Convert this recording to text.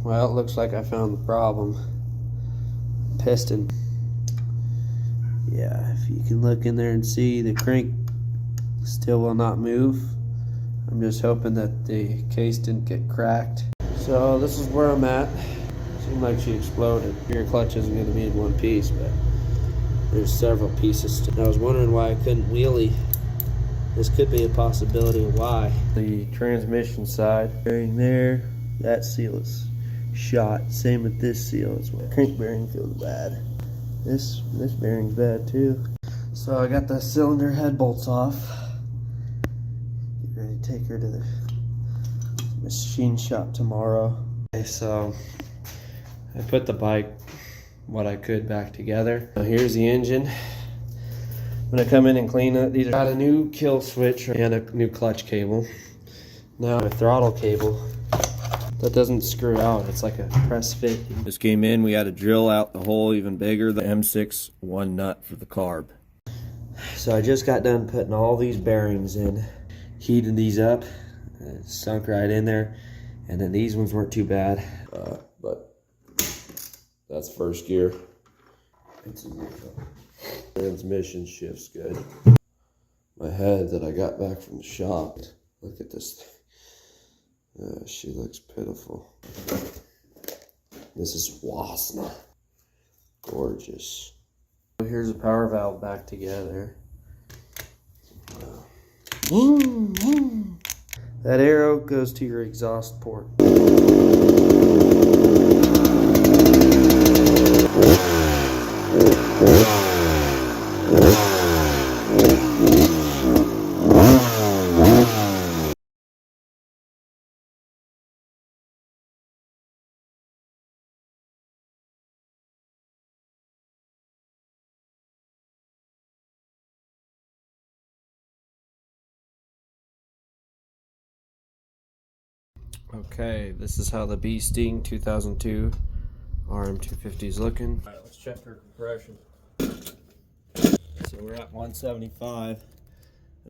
Well, it looks like I found the problem. Piston. Yeah, if you can look in there and see, the crank still will not move. I'm just hoping that the case didn't get cracked. So this is where I'm at. Seemed like she exploded. Your clutch isn't going to be in one piece, but there's several pieces. I was wondering why I couldn't wheelie. This could be a possibility of why. The transmission side bearing there, that seal is shot. Same with this seal as well. Crank bearing feels bad. This bearing's bad too. So I got the cylinder head bolts off. Get ready to take her to the machine shop tomorrow. Okay, so I put the bike, what I could, back together. Now here's the engine. I'm gonna come in and clean it. These got a new kill switch and a new clutch cable. Now a throttle cable. That doesn't screw out, it's like a press fit. This came in, we had to drill out the hole even bigger, the M6 one nut for the carb. So I just got done putting all these bearings in, heated these up, sunk right in there, and then these ones weren't too bad. But that's first gear. Transmission shifts good. My head that I got back from the shop. Look at this thing. She looks pitiful. This is Wasna. Gorgeous. Here's a power valve back together. That arrow goes to your exhaust port. Okay, this is how the Bee Sting 2002 RM250 is looking. All right, let's check her compression. So we're at 175.